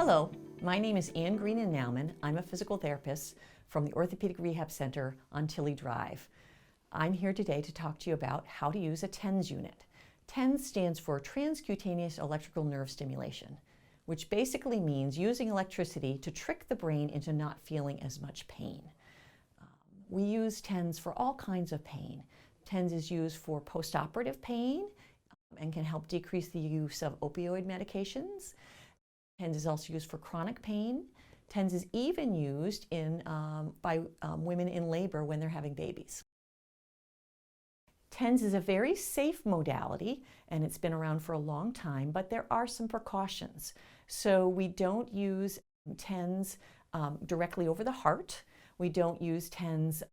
Hello, my name is Ann Green and Nauman. I'm a physical therapist from the Orthopedic Rehab Center on Tilley Drive. I'm here today to talk to you about how to use a TENS unit. TENS stands for Transcutaneous Electrical Nerve Stimulation, which basically means using electricity to trick the brain into not feeling as much pain. We use TENS for all kinds of pain. TENS is used for postoperative pain and can help decrease the use of opioid medications. TENS is also used for chronic pain. TENS is even used by women in labor when they're having babies. TENS is a very safe modality, and it's been around for a long time, but there are some precautions. So we don't use TENS directly over the heart. We don't use TENS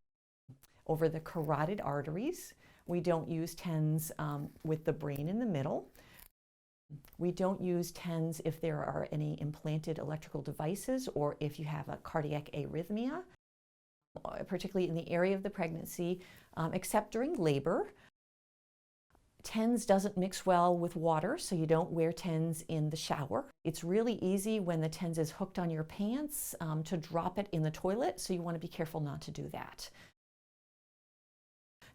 over the carotid arteries. We don't use TENS with the brain in the middle. We don't use TENS if there are any implanted electrical devices or if you have a cardiac arrhythmia, particularly in the area of the pregnancy, except during labor. TENS doesn't mix well with water, so you don't wear TENS in the shower. It's really easy when the TENS is hooked on your pants to drop it in the toilet, so you want to be careful not to do that.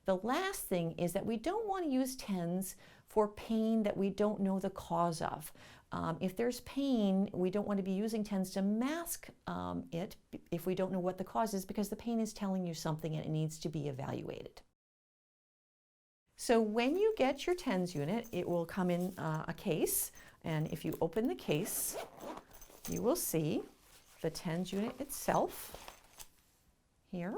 The last thing is that we don't want to use TENS for pain that we don't know the cause of. If there's pain, we don't want to be using TENS to mask it if we don't know what the cause is, because the pain is telling you something and it needs to be evaluated. So when you get your TENS unit, it will come in a case, and if you open the case, you will see the TENS unit itself here.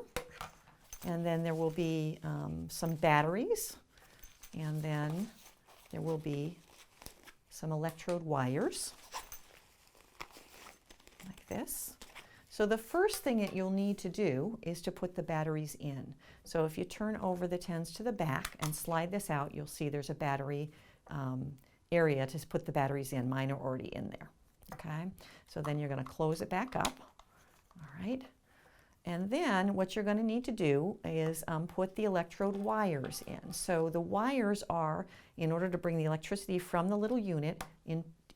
And then there will be some batteries, and then there will be some electrode wires, like this. So the first thing that you'll need to do is to put the batteries in. So if you turn over the TENS to the back and slide this out, you'll see there's a battery area to put the batteries in. Mine are already in there, okay? So then you're gonna close it back up, all right? And then what you're going to need to do is put the electrode wires in. So the wires are in order to bring the electricity from the little unit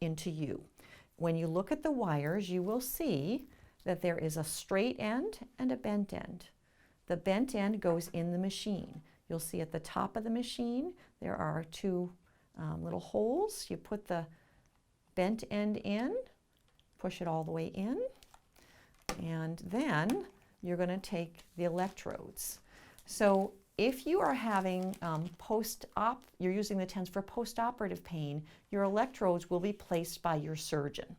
into you. When you look at the wires, you will see that there is a straight end and a bent end. The bent end goes in the machine. You'll see at the top of the machine there are two little holes. You put the bent end in, push it all the way in, and then you're going to take the electrodes. So if you are having you're using the TENS for post-operative pain, your electrodes will be placed by your surgeon.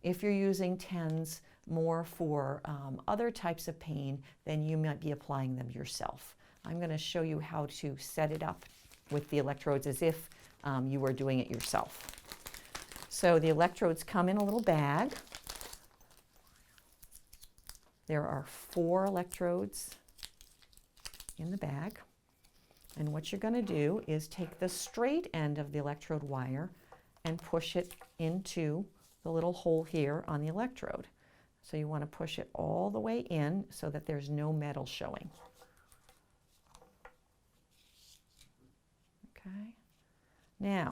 If you're using TENS more for other types of pain, then you might be applying them yourself. I'm going to show you how to set it up with the electrodes as if you were doing it yourself. So the electrodes come in a little bag. There are 4 electrodes in the bag, and what you're going to do is take the straight end of the electrode wire and push it into the little hole here on the electrode. So you want to push it all the way in so that there's no metal showing. Okay. Now,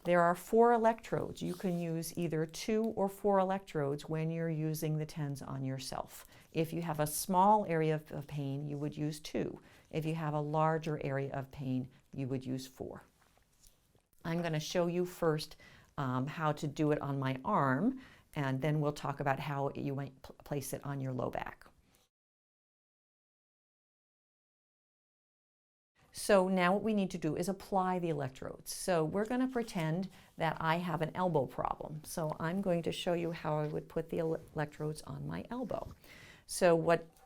there are 4 electrodes. You can use either 2 or 4 electrodes when you're using the TENS on yourself. If you have a small area of pain, you would use 2. If you have a larger area of pain, you would use 4. I'm going to show you first how to do it on my arm, and then we'll talk about how you might place it on your low back. So now what we need to do is apply the electrodes. So we're going to pretend that I have an elbow problem. So I'm going to show you how I would put the electrodes on my elbow. So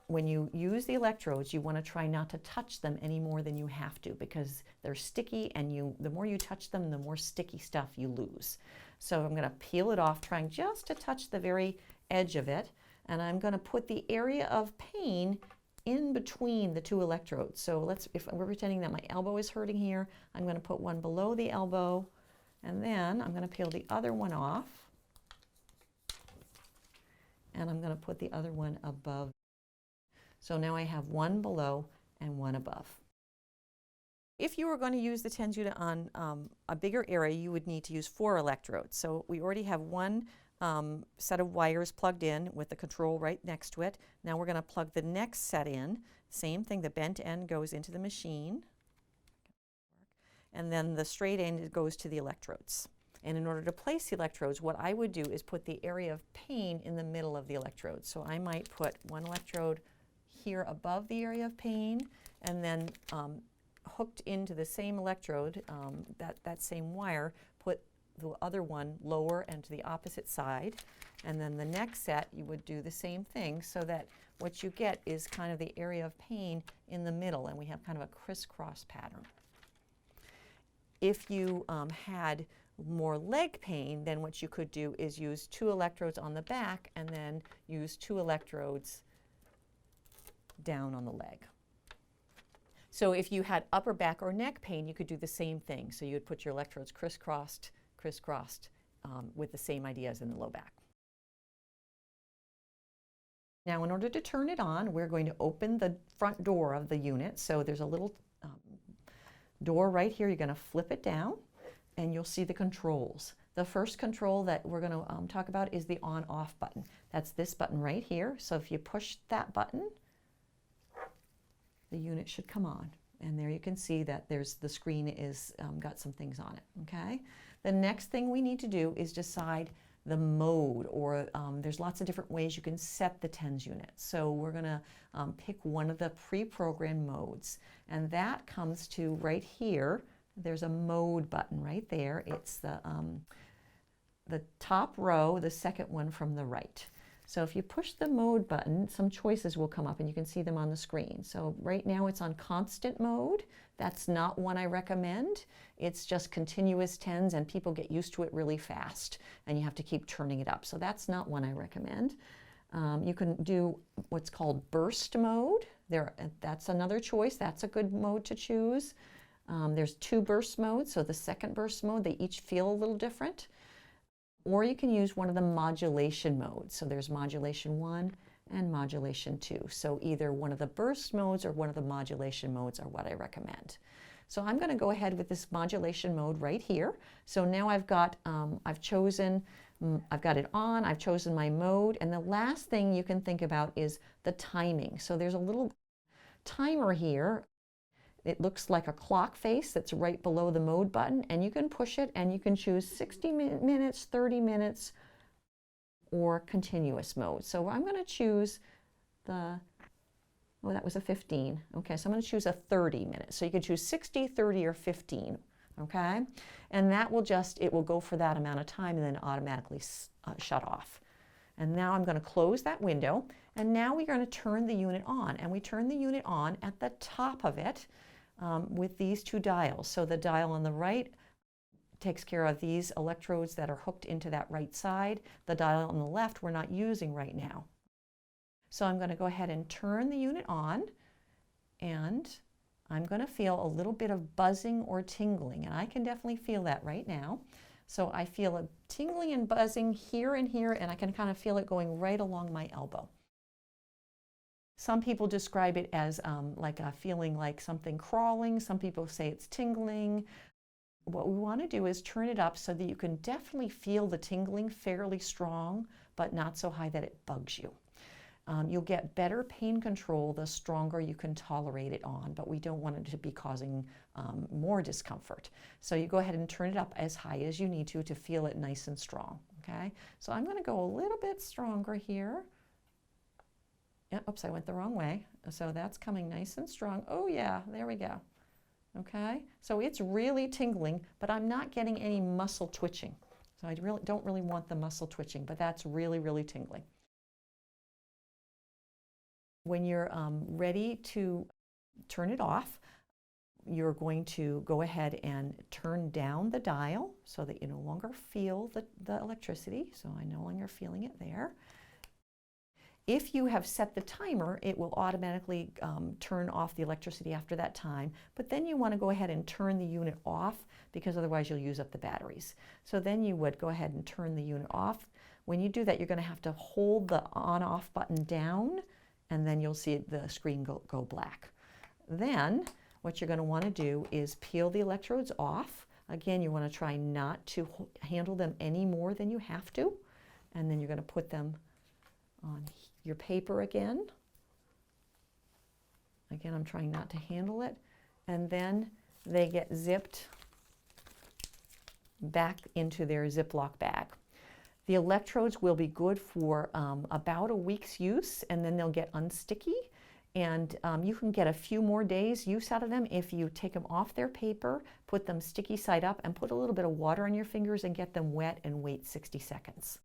when you use the electrodes, you want to try not to touch them any more than you have to, because they're sticky, and the more you touch them, the more sticky stuff you lose. So I'm going to peel it off, trying just to touch the very edge of it, and I'm going to put the area of pain in between the 2 electrodes. So if we're pretending that my elbow is hurting here, I'm going to put one below the elbow, and then I'm going to peel the other one off, and I'm going to put the other one above. So now I have one below and one above. If you were going to use the TENS unit on a bigger area, you would need to use 4 electrodes. So we already have one set of wires plugged in with the control right next to it. Now we're going to plug the next set in. Same thing, the bent end goes into the machine, and then the straight end goes to the electrodes. And in order to place the electrodes, what I would do is put the area of pain in the middle of the electrode. So I might put one electrode here above the area of pain, and then hooked into the same electrode, that same wire, put the other one lower and to the opposite side. And then the next set, you would do the same thing, so that what you get is kind of the area of pain in the middle, and we have kind of a crisscross pattern. If you had more leg pain, then what you could do is use 2 electrodes on the back and then use 2 electrodes down on the leg. So if you had upper back or neck pain, you could do the same thing. So you would put your electrodes crisscrossed, with the same idea as in the low back. Now, in order to turn it on, we're going to open the front door of the unit. So there's a little door right here. You're going to flip it down, and you'll see the controls. The first control that we're going to talk about is the on-off button. That's this button right here. So if you push that button, the unit should come on. And there you can see that the screen is got some things on it, okay? The next thing we need to do is decide the mode, or there's lots of different ways you can set the TENS unit. So we're gonna pick one of the pre-programmed modes, and that comes to right here. There's a mode button right there. It's the top row, the second one from the right. So if you push the mode button, some choices will come up, and you can see them on the screen. So right now it's on constant mode. That's not one I recommend. It's just continuous TENS, and people get used to it really fast, and you have to keep turning it up. So that's not one I recommend. You can do what's called burst mode. That's another choice. That's a good mode to choose. There's 2 burst modes, so the second burst mode, they each feel a little different. Or you can use one of the modulation modes. So there's modulation 1 and modulation 2. So either one of the burst modes or one of the modulation modes are what I recommend. So I'm going to go ahead with this modulation mode right here. So now I've got it on, I've chosen my mode, and the last thing you can think about is the timing. So there's a little timer here. It looks like a clock face that's right below the mode button, and you can push it and you can choose 60 minutes, 30 minutes, or continuous mode. So I'm going to choose that was a 15. Okay, so I'm going to choose a 30 minutes. So you can choose 60, 30, or 15. Okay, and that will it will go for that amount of time and then automatically shut off. And now I'm going to close that window, and now we're going to turn the unit on, and we turn the unit on at the top of it. With these 2 dials. So the dial on the right takes care of these electrodes that are hooked into that right side. The dial on the left we're not using right now. So I'm going to go ahead and turn the unit on, and I'm going to feel a little bit of buzzing or tingling, and I can definitely feel that right now. So I feel a tingling and buzzing here and here, and I can kind of feel it going right along my elbow. Some people describe it as like a feeling like something crawling. Some people say it's tingling. What we want to do is turn it up so that you can definitely feel the tingling fairly strong, but not so high that it bugs you. You'll get better pain control the stronger you can tolerate it on, but we don't want it to be causing more discomfort. So you go ahead and turn it up as high as you need to feel it nice and strong. Okay, so I'm going to go a little bit stronger here. Oops, I went the wrong way. So that's coming nice and strong. Oh yeah, there we go. Okay, so it's really tingling, but I'm not getting any muscle twitching. So I don't really want the muscle twitching, but that's really, really tingling. When you're ready to turn it off, you're going to go ahead and turn down the dial so that you no longer feel the electricity. So I'm no longer feeling it there. If you have set the timer, it will automatically turn off the electricity after that time, but then you want to go ahead and turn the unit off, because otherwise you'll use up the batteries. So then you would go ahead and turn the unit off. When you do that, you're going to have to hold the on-off button down, and then you'll see the screen go black. Then what you're going to want to do is peel the electrodes off. Again, you want to try not to handle them any more than you have to. and then you're going to put them on your paper again. Again, I'm trying not to handle it. And then they get zipped back into their Ziploc bag. The electrodes will be good for about a week's use, and then they'll get unsticky. And you can get a few more days use out of them if you take them off their paper, put them sticky side up, and put a little bit of water on your fingers and get them wet and wait 60 seconds.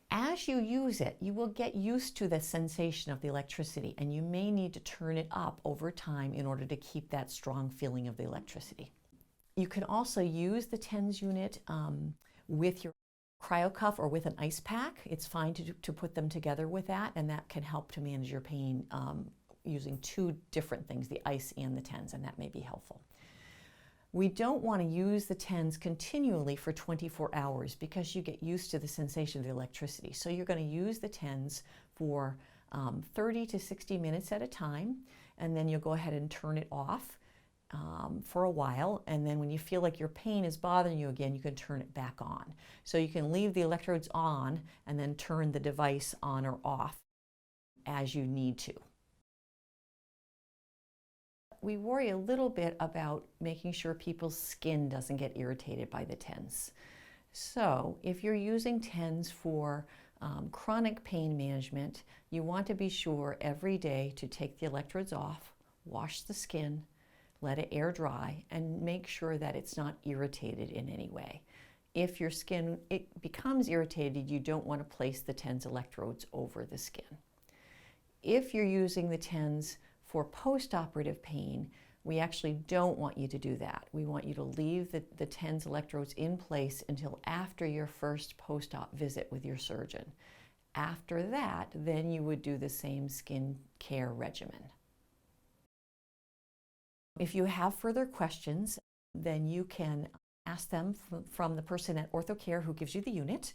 As you use it, you will get used to the sensation of the electricity, and you may need to turn it up over time in order to keep that strong feeling of the electricity. You can also use the TENS unit with your cryo cuff or with an ice pack. It's fine to put them together with that, and that can help to manage your pain using two different things, the ice and the TENS, and that may be helpful. We don't want to use the TENS continually for 24 hours because you get used to the sensation of the electricity. So you're going to use the TENS for 30 to 60 minutes at a time, and then you'll go ahead and turn it off for a while, and then when you feel like your pain is bothering you again, you can turn it back on. So you can leave the electrodes on and then turn the device on or off as you need to. We worry a little bit about making sure people's skin doesn't get irritated by the TENS. So if you're using TENS for chronic pain management, you want to be sure every day to take the electrodes off, wash the skin, let it air dry, and make sure that it's not irritated in any way. If your skin becomes irritated, you don't want to place the TENS electrodes over the skin. If you're using the TENS for post-operative pain, we actually don't want you to do that. We want you to leave the TENS electrodes in place until after your first post-op visit with your surgeon. After that, then you would do the same skin care regimen. If you have further questions, then you can ask them from the person at OrthoCare who gives you the unit.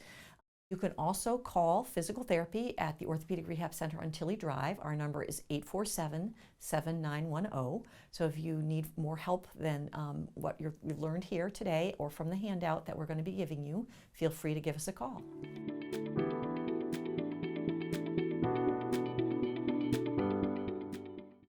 You can also call physical therapy at the Orthopedic Rehab Center on Tilley Drive. Our number is 847-7910. So if you need more help than what you've learned here today or from the handout that we're going to be giving you, feel free to give us a call.